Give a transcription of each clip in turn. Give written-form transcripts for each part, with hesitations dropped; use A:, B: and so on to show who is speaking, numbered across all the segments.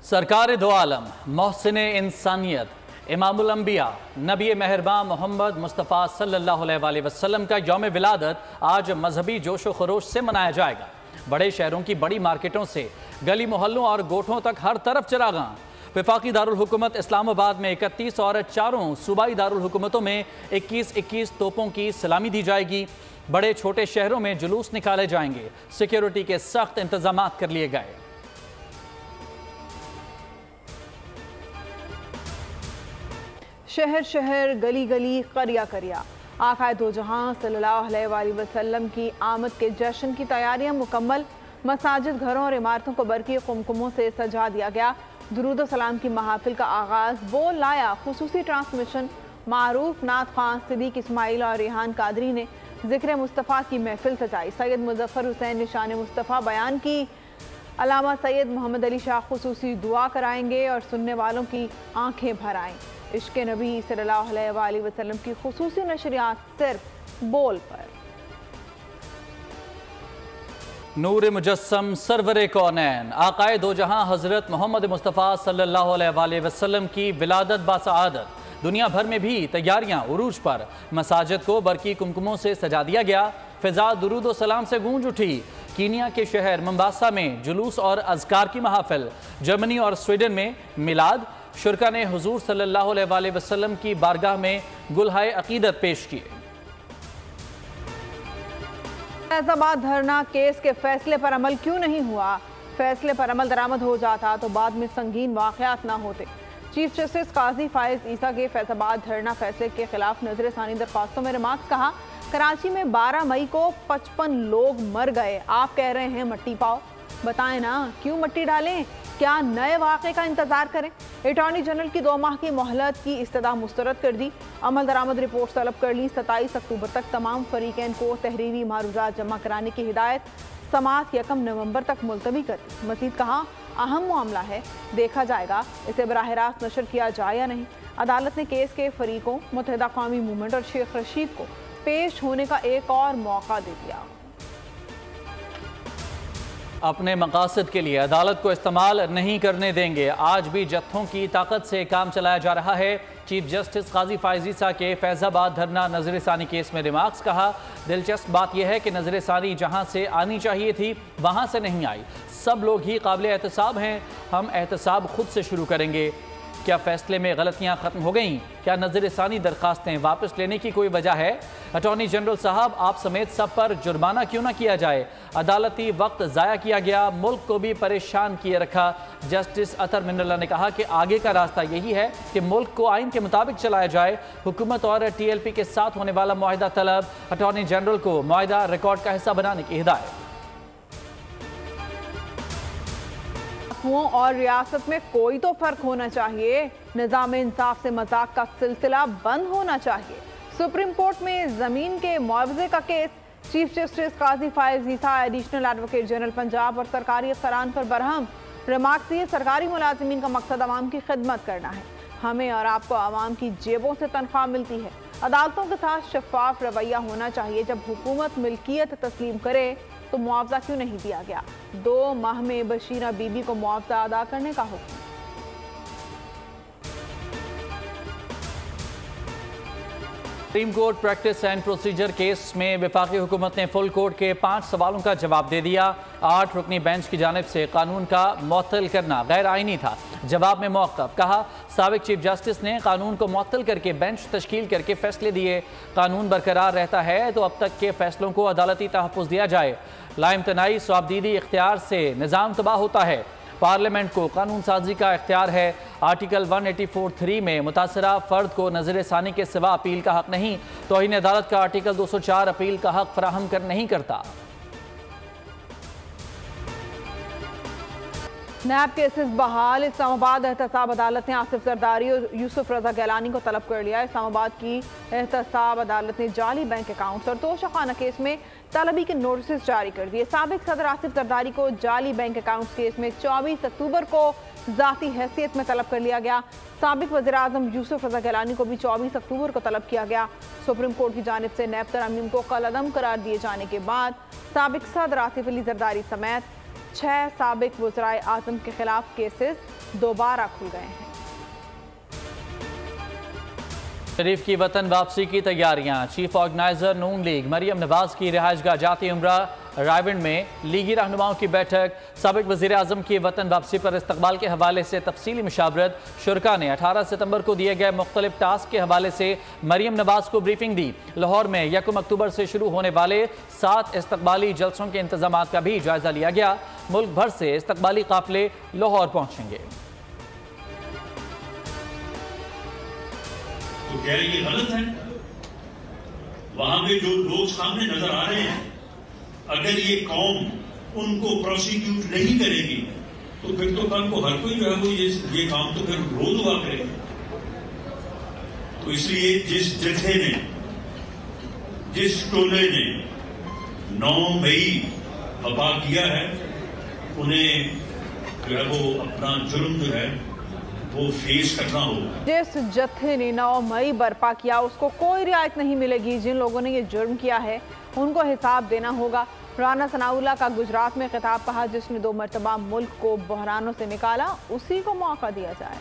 A: सरकार दो आलम मोहसिन इंसानियत इमामुल अंबिया नबी मेहरबान मोहम्मद मुस्तफ़ा सल्लल्लाहु अलैहि वसल्लम का यौम विलादत आज मजहबी जोश व खरोश से मनाया जाएगा। बड़े शहरों की बड़ी मार्केटों से गली मोहल्लों और गोठों तक हर तरफ चिरागां। वफाकी दारुल हुकूमत इस्लामाबाद में 31 और चारों सूबाई दारुल हुकूमतों में 21-21 तोपों की सलामी दी जाएगी। बड़े छोटे शहरों में जुलूस निकाले जाएंगे। सिक्योरिटी के सख्त इंतजाम कर लिए गए।
B: शहर शहर गली गली करिया करिया आक़ाए दो जहां सल्लल्लाहु अलैहि वसल्लम की आमद के जश्न की तैयारियां मुकम्मल। मसाजिद, घरों और इमारतों को बरकी कुमकुमों से सजा दिया गया। दुरूद सलाम की महाफिल का आगाज बोल लाया खुसूसी ट्रांसमिशन। मारूफ नात खान सिद्दीक इस्माइल और रेहान कादरी ने जिक्र मुस्तफ़ा की महफिल सजाई। सैयद मुजफ्फर हुसैन निशान मुस्तफ़ा बयान की। अलामा सैयद मोहम्मद अली शाह खुसूसी दुआ कराएंगे और सुनने वालों की आंखें भर आएँ। इश्क़ नबी सल्लल्लाहु अलैहि वसल्लम की खुसूसी नशरियात सिर्फ बोल पर।
A: नूर मुजस्सम सरवर कौनैन आक़ाए दो जहां हज़रत मोहम्मद मुस्तफ़ा सल्लल्लाहु अलैहि वसल्लम की विलादत बासआदत। दुनिया भर में भी तैयारियां उरूज पर। मसाजिद को बरकी कुमकुमों से सजा दिया गया। फ़िज़ा दुरूद व सलाम से गूंज उठी। कीनिया के शहर मंबासा में जुलूस और अज़कार की महाफिल। जर्मनी और स्वीडन में मिलाद। शुरका ने हुजूर सल्लल्लाहु अलैहि वसल्लम की बारगाह में गुलहाए अकीदत पेश किए।
B: फैज़ाबाद धरना केस के फैसले पर अमल क्यों नहीं हुआ? फैसले पर अमल दरामद हो जाता तो बाद में संगीन वाक़यात ना होते। चीफ जस्टिस काजी फायज ईसा के फैज़ाबाद धरना फैसले के खिलाफ नजर सानी दरख्वास्तों में रिमार्क्स। कहा, कराची में 12 मई को 55 लोग मर गए, आप कह रहे हैं मट्टी पाओ। बताएं ना, क्यों मट्टी डालें? क्या नए वाक़े का इंतजार करें? अटॉर्नी जनरल की 2 माह की मोहलत की इस्तदा मुस्तरद कर दी। अमल दरामद रिपोर्ट तलब कर ली। 27 अक्टूबर तक तमाम फरीकैन को तहरीरी मारूजात जमा कराने की हिदायत। समात 1 नवंबर तक मुलतवी कर दी। मज़ीद कहा, अहम मामला है, देखा जाएगा इसे बराह रास्त नशर किया जाए या नहीं। अदालत ने केस के फरीकों मुत्तहिदा कौमी मूवमेंट और शेख रशीद को पेश होने का एक और मौका दे दिया।
A: अपने मकासद के लिए अदालत को इस्तेमाल नहीं करने देंगे। आज भी जत्थों की ताकत से काम चलाया जा रहा है। चीफ जस्टिस काजी फायज ईसा के फैज़ाबाद धरना नजर सानी केस में रिमार्क्स। कहा, दिलचस्प बात यह है कि नजर सानी जहां से आनी चाहिए थी वहां से नहीं आई। सब लोग ही काबिल एहतसाब हैं। हम एहतसाब खुद से शुरू करेंगे। क्या फैसले में गलतियां खत्म हो गईं? क्या नजर सानी दरखास्तें वापस लेने की कोई वजह है? अटॉर्नी जनरल साहब, आप समेत सब पर जुर्माना क्यों ना किया जाए? अदालती वक्त ज़ाया किया गया, मुल्क को भी परेशान किए रखा। जस्टिस अतर मिनल्ला ने कहा कि आगे का रास्ता यही है कि मुल्क को आइन के मुताबिक चलाया जाए। हुकूमत और TLP के साथ होने वाला मुआहिदा तलब। अटॉर्नी जनरल को मुआहिदा रिकॉर्ड का हिस्सा बनाने की हिदायत।
B: और रियासत में कोई तो फर्क होना चाहिए। निज़ाम इंसाफ से मजाक का सिलसिला बंद होना चाहिए। सुप्रीम कोर्ट में जमीन के मुआवजे का केस। चीफ जस्टिस काजी फायज ईसा एडिशनल एडवोकेट जनरल पंजाब और सरकारी अफसरान पर बरहम। रिमार्क्स दिए, सरकारी मुलाजिमीन का मकसद आवाम की खिदमत करना है। हमें और आपको आवाम की जेबों से तनख्वाह मिलती है। अदालतों के साथ शफाफ रवैया होना चाहिए। जब हुकूमत मिल्कियत तस्लीम करे तो मुआवजा क्यों नहीं दिया गया? 2 माह में बशीरा बीबी को मुआवजा अदा करने का हुक्म।
A: Supreme court practice and procedure case में वफाकी हुकूमत ने फुल कोर्ट के 5 सवालों का जवाब दे दिया। 8 रुकनी बेंच की जानिब से कानून का मुअत्तल करना गैर आइनी था। जवाब में मौक़िफ़। कहा, साबिक चीफ जस्टिस ने कानून को मुअत्तल करके बेंच तश्कील करके फैसले दिए। कानून बरकरार रहता है तो अब तक के फैसलों को अदालती तहफ़्फ़ुज़ दिया जाए। लाइम्तनाई स्वाबदीदी इख्तियार से निज़ाम तबाह होता है। पार्लियामेंट को कानून साजी का इख्तियार है। आर्टिकल 184(3) में मुतासरा फ़र्द को नजर सानी के सिवा अपील का हक नहीं। तौहीन अदालत का आर्टिकल 204 अपील का हक फराहम कर नहीं करता।
B: नैब केसेस बहाल। इस्लामाबाद एहतसाब अदालत ने आसिफ जरदारी और यूसुफ रजा गैलानी को तलब कर लिया। इस्लामाबाद की एहतसाब अदालत ने जाली बैंक अकाउंट्स और तोशाखाना केस में तलबी के नोटिस जारी कर दिए। साबिक सदर आसिफ जरदारी को जाली बैंक अकाउंट्स केस में 24 अक्टूबर को ज़ाती हैसियत में तलब कर लिया गया। साबिक वज़ीर आज़म यूसुफ रजा गैलानी को भी 24 अक्टूबर को तलब किया गया। सुप्रीम कोर्ट की जानिब से नैब तरमीम को कलअदम करार दिए जाने के बाद साबिक सदर आसिफ अली जरदारी समेत 6 साबिक वज़राए आज़म के खिलाफ केसेस दोबारा खुल गए हैं।
A: शरीफ की वतन वापसी की तैयारियां। चीफ ऑर्गेनाइजर नून लीग मरियम नवाज की रिहाइशगाह जाती उम्रा रायविंड में लीगी रहनुमाओं की बैठक। साबिक वज़ीर आज़म की वतन वापसी पर इस्तकबाल के हवाले से तफसीली मुशावरत। शुरका ने 18 सितंबर को दिए गए मुख्तलिफ टास्क के हवाले से मरियम नवाज को ब्रीफिंग दी। लाहौर में 1 अक्टूबर से शुरू होने वाले 7 इस्तकबाली जलसों के इंतजाम का भी जायजा लिया गया। मुल्क भर से इस्तकबाली काफिले लाहौर पहुंचेंगे।
C: तो कह रही ये गलत है। वहां पे जो लोग सामने नजर आ रहे हैं, अगर ये कौम उनको प्रोसिक्यूट नहीं करेगी तो फिर तो कल को हर कोई जो है वो ये काम तो फिर रोज हुआ करेगा। तो इसलिए जिस जत्थे ने, जिस टोले ने 9 मई वफा किया है, उन्हें जो है वो अपना जुर्म जो है वो फेस करना होगा।
B: जिस जत्थे ने 9 मई बर्पा किया उसको कोई रियायत नहीं मिलेगी। जिन लोगों ने ये जुर्म किया है उनको हिसाब देना होगा। राना सनाउल्लाह का गुजरात में खिताब कहा, जिसने 2 मरतबा मुल्क को बहरानों से निकाला उसी को मौका दिया जाए।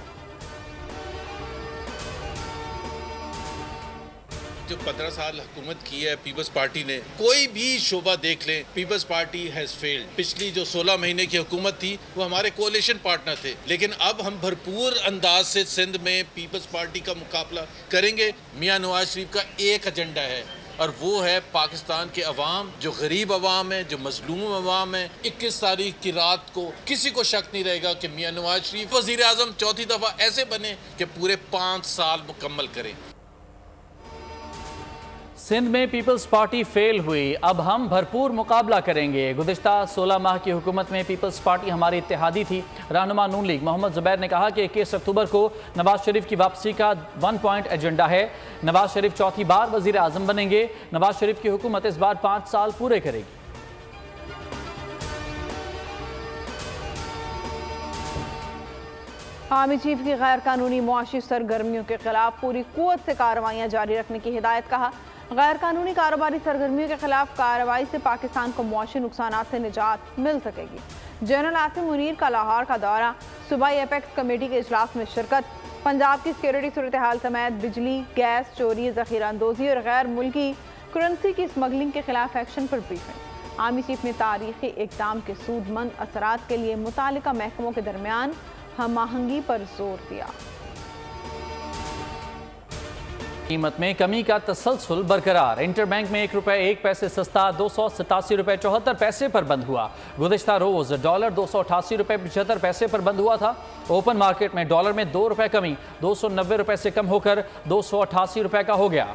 D: जो 15 साल हुकूमत की है पीपल्स पार्टी ने, कोई भी शोबा देख लें, पीपल्स पार्टी हैज फेल्ड। पिछली जो 16 महीने की हुकूमत थी वो हमारे कोalition पार्टनर थे, लेकिन अब हम भरपूर अंदाज से सिंध में पीपल्स पार्टी का मुकाबला करेंगे। मियां नवाज शरीफ का एक एजेंडा है और वो है पाकिस्तान के अवाम, जो गरीब अवाम है, जो मजलूम अवाम है। 21 तारीख की रात को किसी को शक नहीं रहेगा कि मियां नवाज शरीफ वजीर आजम चौथी दफा ऐसे बने कि पूरे 5 साल मुकम्मल करें।
A: सिंध में पीपल्स पार्टी फेल हुई, अब हम भरपूर मुकाबला करेंगे। गुज़िश्ता 16 माह की हुकूमत में पीपल्स पार्टी हमारी इत्तेहादी थी। रहनुमा नून लीग मोहम्मद ज़ुबैर ने कहा कि 21 अक्टूबर को नवाज शरीफ की वापसी का 1 पॉइंट एजेंडा है। नवाज शरीफ चौथी बार वज़ीर आज़म बनेंगे। नवाज शरीफ की हुकूमत इस बार 5 साल पूरे करेगी।
B: आर्मी चीफ की गैर कानूनी मुआशी सरगर्मियों के खिलाफ पूरी कुव्वत से कार्रवाइयाँ जारी रखने की हिदायत। कहा, गैर कानूनी कारोबारी सरगर्मियों के खिलाफ कार्रवाई से पाकिस्तान को मुआशी नुकसानात से निजात मिल सकेगी। जनरल आसिम मुनीर का लाहौर का दौरा, सूबाई एपेक्स कमेटी के इजलास में शिरकत, पंजाब की सिक्योरिटी सूरत हाल समेत बिजली, गैस चोरी, जखीरा अंदोजी और गैर मुल्की करेंसी की स्मगलिंग के खिलाफ एक्शन पर ब्रीफिंग। आर्मी चीफ ने तारीखी इक़दाम के सूदमंद असरात के लिए मुतालिका महकमों के दरमियान हम आहंगी पर जोर दिया।
A: कीमत में कमी का तसलसल बरकरार। इंटरबैंक में 1 रुपये 1 पैसे सस्ता 287 रुपये 74 पैसे पर बंद हुआ। गुज़िश्ता रोज डॉलर 288 रुपये 75 पैसे पर बंद हुआ था। ओपन मार्केट में डॉलर में 2 रुपये कमी 290 रुपये से कम होकर 288 रुपये का हो गया।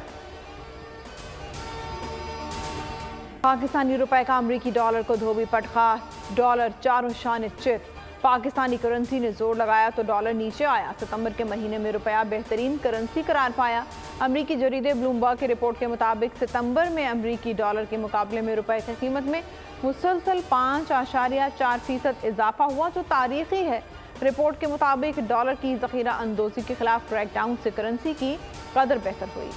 B: पाकिस्तानी रुपए का अमरीकी डॉलर को धोबी पटखा, डॉलर 4 शान चित। पाकिस्तानी करेंसी ने जोर लगाया तो डॉलर नीचे आया। सितंबर के महीने में रुपया बेहतरीन करेंसी करार पाया। अमरीकी जरीदे ब्लूमबर्ग की रिपोर्ट के मुताबिक सितंबर में अमरीकी डॉलर के मुकाबले में रुपए की कीमत में मुसलसल 5.4% इजाफा हुआ, जो तारीखी है। रिपोर्ट के मुताबिक डॉलर की जखीरा अंदोजी के खिलाफ क्रैकडाउन से करेंसी की कदर बेहतर हुई।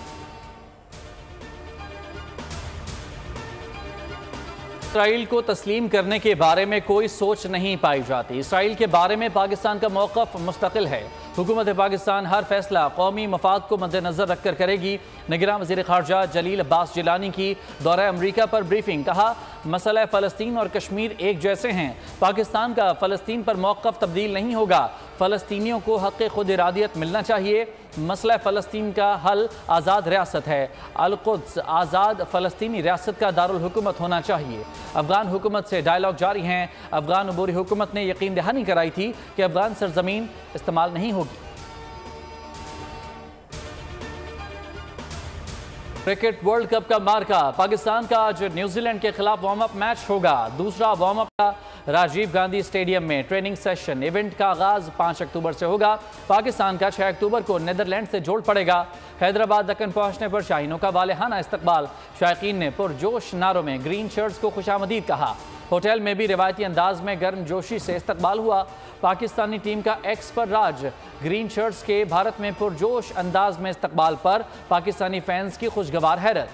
A: इसराइल को तस्लीम करने के बारे में कोई सोच नहीं पाई जाती। इसराइल के बारे में पाकिस्तान का मौक़िफ़ मुस्तकिल है। हुकूमत पाकिस्तान हर फैसला कौमी मफाद को मद्देनज़र रखकर करेगी। निगरान वज़ीर ख़ारजा जलील अब्बास जिलानी की दौरा अमरीका पर ब्रीफिंग। कहा, मसला फ़लस्तीन और कश्मीर एक जैसे हैं। पाकिस्तान का फ़लस्तीन पर मौक़िफ़ तब्दील नहीं होगा। फ़लस्तीनियों को हक़ खुद इरादियत मिलना चाहिए। मसला फ़लस्तीन का हल आज़ाद रियासत है। अल-कुद्स आज़ाद फ़लस्तीनी रियासत का दारुल हुकूमत होना चाहिए। अफ़गान हुकूमत से डायलॉग जारी हैं। अफ़गान अबूरी हुकूमत ने यकीन दहानी कराई थी कि अफ़गान सरजमीन इस्तेमाल नहीं होगी। क्रिकेट वर्ल्ड कप का मार्का। पाकिस्तान का आज न्यूजीलैंड के खिलाफ वार्म अप मैच होगा। दूसरा वार्म अप का राजीव गांधी स्टेडियम में ट्रेनिंग सेशन। इवेंट का आगाज 5 अक्टूबर से होगा। पाकिस्तान का 6 अक्टूबर को नीदरलैंड से जोड़ पड़ेगा। हैदराबाद दक्कन पहुंचने पर शाहीनों का वालेहाना इस्तकबाल। शायकीन ने पुरजोश नारों में ग्रीन शर्ट्स को खुशामदीद कहा। होटल में भी रिवायती अंदाज में गर्मजोशी से इस्तकबाल हुआ। पाकिस्तानी टीम का एक्स पर राज। ग्रीन शर्ट्स के भारत में पुरजोश अंदाज में इस्तकबाल पर पाकिस्तानी फैंस की खुशगवार हैरत।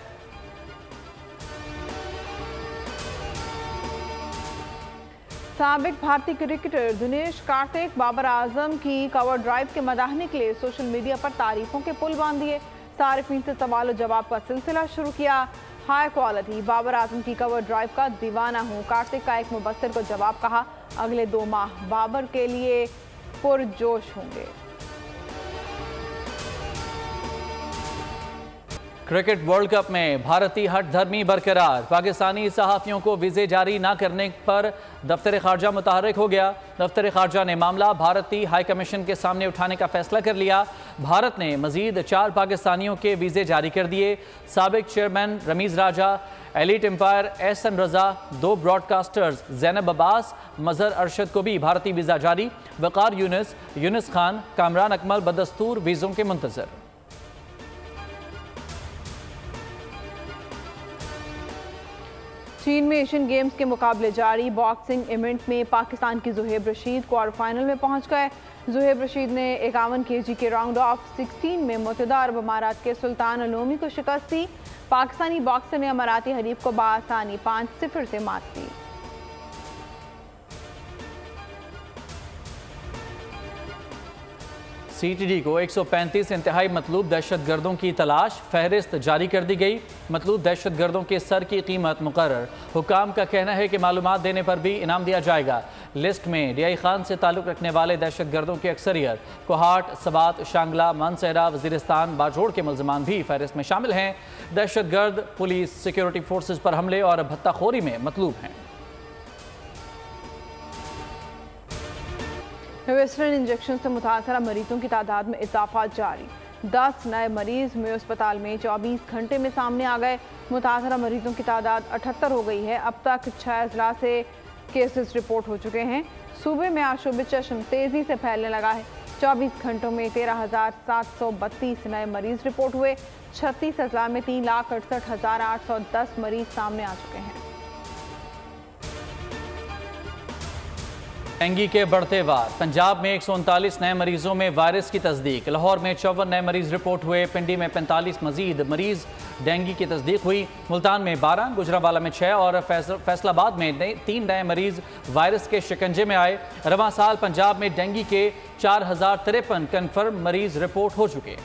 B: साबिक भारतीय क्रिकेटर दिनेश कार्तिक बाबर आजम की कवर ड्राइव के मदाहने के लिए सोशल मीडिया पर तारीफों के पुल बांध दिए। सारिफीन से सवाल और जवाब का सिलसिला शुरू किया। हाई क्वालिटी बाबर आजम की कवर ड्राइव का दीवाना हूँ, कार्तिक का एक मुबस्सिर को जवाब कहा। अगले 2 माह बाबर के लिए पुरजोश होंगे।
A: क्रिकेट वर्ल्ड कप में भारतीय हठधर्मी बरकरार। पाकिस्तानी सहाफ़ियों को वीज़े जारी न करने पर दफ्तर ख़ारजा मुतहर्रिक हो गया। दफ्तर ख़ारजा ने मामला भारतीय हाई कमीशन के सामने उठाने का फैसला कर लिया। भारत ने मज़ीद 4 पाकिस्तानियों के वीज़े जारी कर दिए। साबिक चेयरमैन रमीज़ राजा, एलीट एम्पायर एहसन रजा, 2 ब्रॉडकास्टर्स ज़ैनब अब्बास, मज़हर अरशद को भी भारतीय वीज़ा जारी। वक़ार यूनुस खान, कामरान अकमल बदस्तूर वीज़ों के मुंतज़र।
B: चीन में एशियन गेम्स के मुकाबले जारी। बॉक्सिंग इवेंट में पाकिस्तान की ज़ुहैब रशीद क्वार्टर फाइनल में पहुंच गए। ज़ुहैब रशीद ने 51 kg के राउंड ऑफ 16 में मुत्तहदा अरब अमारात के सुल्तान अलोमी को शिकस्त दी। पाकिस्तानी बॉक्सर ने अमाराती हरीफ को बआसानी 5-0 से मात दी।
A: CTD को 135 इंतहाई मतलूब दहशतगर्दों की तलाश, फहरिस्त जारी कर दी गई। मतलूब दहशतगर्दों के सर की कीमत मुकर्रर। हुकाम का कहना है कि मालूमात देने पर भी इनाम दिया जाएगा। लिस्ट में रियाई खान से ताल्लुक़ रखने वाले दहशतगर्दों की अक्सरियत कोहाट, सवात, शांगला, मानसहरा, वज़ीरिस्तान, बाजोड़ के मुल्ज़मान भी फहरिस्त में शामिल हैं। दहशतगर्द पुलिस, सिक्योरिटी फोर्सेज पर हमले और भत्ताखोरी में मतलूब हैं।
B: वेस्टर्न इंजेक्शन से मुतासरा मरीजों की तादाद में इजाफा जारी। 10 नए मरीज में अस्पताल में 24 घंटे में सामने आ गए। मुतासरा मरीजों की तादाद 78 हो गई है। अब तक 6 अजला से केसेस रिपोर्ट हो चुके हैं। सूबे में आशुब चश्म तेज़ी से फैलने लगा है। 24 घंटों में 13,732 नए मरीज रिपोर्ट हुए। 36 अजला में 3,68,810 मरीज सामने आ चुके हैं।
A: डेंगू के बढ़ते वार। पंजाब में 139 नए मरीजों में वायरस की तस्दीक। लाहौर में 54 नए मरीज रिपोर्ट हुए। पिंडी में 45 मजीद मरीज डेंगू की तस्दीक हुई। मुल्तान में 12, गुजरांवाला में 6 और फैसलाबाद में 3 नए मरीज वायरस के शिकंजे में आए। रवां साल पंजाब में डेंगू के 4053 कन्फर्म मरीज रिपोर्ट हो चुके।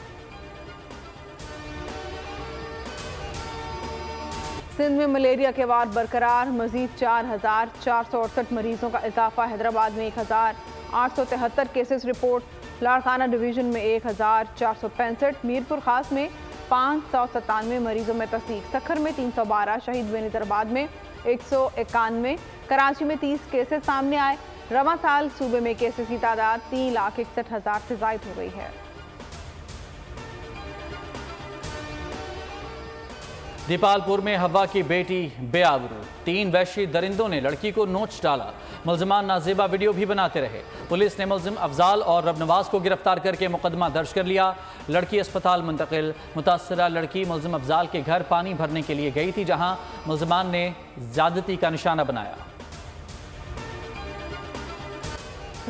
B: सिंध में मलेरिया के वार बरकरार। मजीद 4,468 मरीजों का इजाफा। हैदराबाद में 1,873 केसेस रिपोर्ट। लाड़काना डिवीज़न में 1,465, मीरपुर खास में 597 मरीजों में तस्दीक। सखर में 312, शहीद बेनज़ीराबाद में 191, कराची में 30 केसेस सामने आए। रवां साल सूबे में केसेस की तादाद 3,61,000 से ज़ायद हो गई है।
A: दीपालपुर में हवा की बेटी बेआबरू। 3 वहशी दरिंदों ने लड़की को नोच डाला। मुल्ज़िमान नाज़ेबा वीडियो भी बनाते रहे। पुलिस ने मुल्ज़िम अफजाल और रबनवाज को गिरफ्तार करके मुकदमा दर्ज कर लिया। लड़की अस्पताल मुंतकिल। मुतासरा लड़की मुल्ज़िम अफजाल के घर पानी भरने के लिए गई थी, जहां मुल्ज़िमान ने ज़्यादती का निशाना बनाया।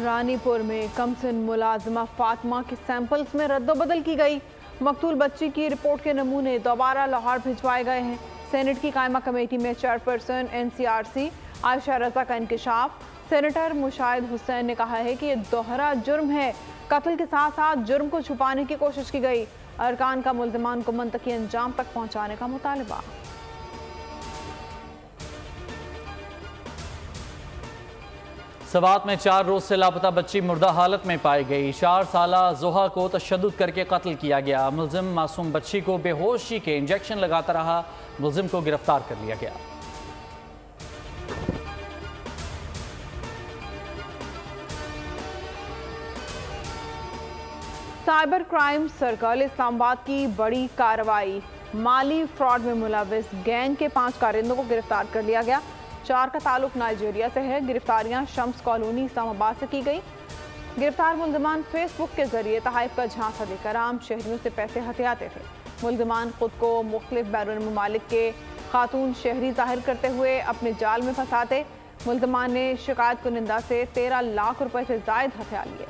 B: रानीपुर में कमसिन मुलाजिमा फातिमा के सैंपल्स में रद्दोबदल की गई। मकतूल बच्ची की रिपोर्ट के नमूने दोबारा लाहौर भिजवाए गए हैं। सेनेट की कायमा कमेटी में चेयरपर्सन NCRC आयशा रजा का इंकशाफ। सेनेटर मुशाहिद हुसैन ने कहा है कि ये दोहरा जुर्म है। कत्ल के साथ साथ जुर्म को छुपाने की कोशिश की गई। अरकान का मुल्ज़िमान को मंतकी अंजाम तक पहुँचाने का मुतालबा।
A: सवात में 4 रोज से लापता बच्ची मुर्दा हालत में पाई गई। 4 साला जोहा को तशद्दुद करके कत्ल किया गया। मुल्जिम मासूम बच्ची को बेहोशी के इंजेक्शन लगाता रहा। मुल्जिम को गिरफ्तार कर लिया गया।
B: साइबर क्राइम सर्कल इस्लामाबाद की बड़ी कार्रवाई। माली फ्रॉड में मुलविस गैंग के 5 कारिंदों को गिरफ्तार कर लिया गया। 4 का ताल्लुक नाइजीरिया से है। गिरफ्तारियां शम्स कॉलोनी इस्लामाबाद से की गई। गिरफ्तार मुल्ज़िमान फेसबुक के जरिए तहाइफ का झांसा देकर आम शहरियों से पैसे हथियाते थे। मुल्ज़िमान खुद को मुख्तलिफ बैरून ममालिक के खातून शहरी जाहिर करते हुए अपने जाल में फंसाते। मुल्ज़िमान ने शिकायत कुनिंदा से 13 लाख रुपए से ज़ायद हथियार लिए।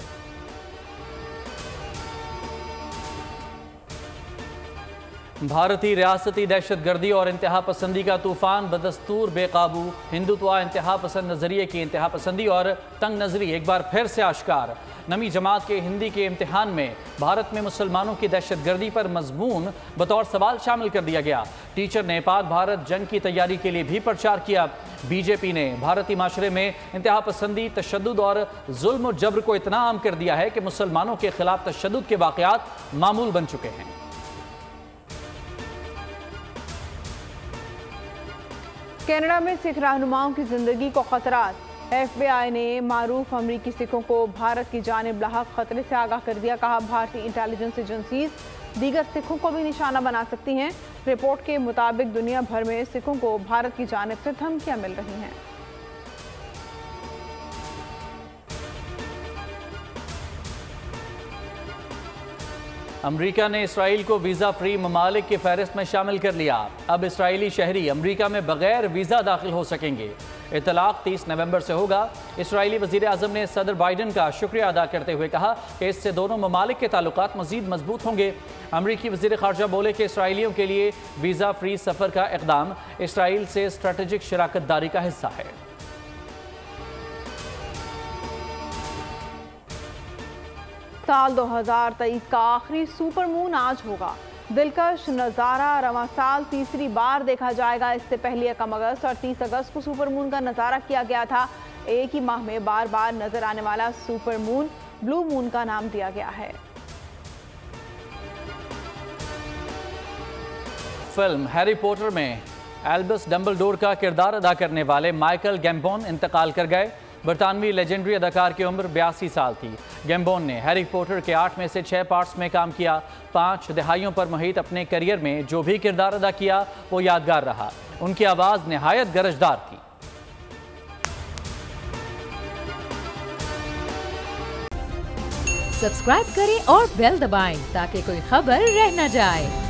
A: भारतीय रियासती दहशतगर्दी और इंतहा पसंदी का तूफान बदस्तूर बेकाबू। हिंदुत्व, इंतहा पसंद नजरिए की इंतहा पसंदी और तंग नजरी एक बार फिर से आश्कार। नवी जमात के हिंदी के इम्तिहान में भारत में मुसलमानों की दहशतगर्दी पर मजमून बतौर सवाल शामिल कर दिया गया। टीचर ने पाक भारत जंग की तैयारी के लिए भी प्रचार किया। बीजेपी ने भारतीय माशरे में इंतहा पसंदी, तशद्दुद और जुल्म और जबर को इतना आम कर दिया है कि मुसलमानों के खिलाफ तशद्दुद के वाक़यात मामूल बन चुके हैं।
B: कनाडा में सिख रहनुमाओं की जिंदगी को खतरात। FBI ने मारूफ अमरीकी सिखों को भारत की जानिब लाहक खतरे से आगाह कर दिया। कहा, भारतीय इंटेलिजेंस एजेंसीज दीगर सिखों को भी निशाना बना सकती हैं। रिपोर्ट के मुताबिक दुनिया भर में सिखों को भारत की जानिब से धमकियां मिल रही हैं।
A: अमरीका ने इसराइल को वीज़ा फ्री ममालिक की फहरिस्त में शामिल कर लिया। अब इसराइली शहरी अमरीका में बगैर वीज़ा दाखिल हो सकेंगे। इतलाक 30 नवंबर से होगा। इसराइली वज़ीर आज़म ने सदर बाइडन का शुक्रिया अदा करते हुए कहा कि इससे दोनों ममालिक के ताल्लुकात मज़ीद मजबूत होंगे। अमरीकी वज़ीर ख़ारजा बोले कि इसराइलियों के लिए वीज़ा फ्री सफ़र का इक़दाम इसराइल से स्ट्रेटेजिक शराकतदारी का हिस्सा है।
B: साल 2023 का आखिरी सुपर मून आज होगा। दिलकश नज़ारा रवां साल तीसरी बार देखा जाएगा। इससे पहले 1 अगस्त और 30 अगस्त को सुपर मून का नज़ारा किया गया था। एक ही माह में बार बार नजर आने वाला सुपर मून ब्लू मून का नाम दिया गया है।
A: फिल्म हैरी पॉटर में एल्बस डंबलडोर का किरदार अदा करने वाले माइकल गैम्बोन इंतकाल कर गए। बरतानवी लेजेंडरी अदाकार की उम्र 82 साल थी। गैम्बोन ने हैरी पॉटर के 8 में से 6 पार्ट्स में काम किया। 5 दहाइयों पर मुहित अपने करियर में जो भी किरदार अदा किया वो यादगार रहा। उनकी आवाज़ नहायत गरजदार थी।
E: सब्सक्राइब करें और बेल दबाएं ताकि कोई खबर रह न जाए।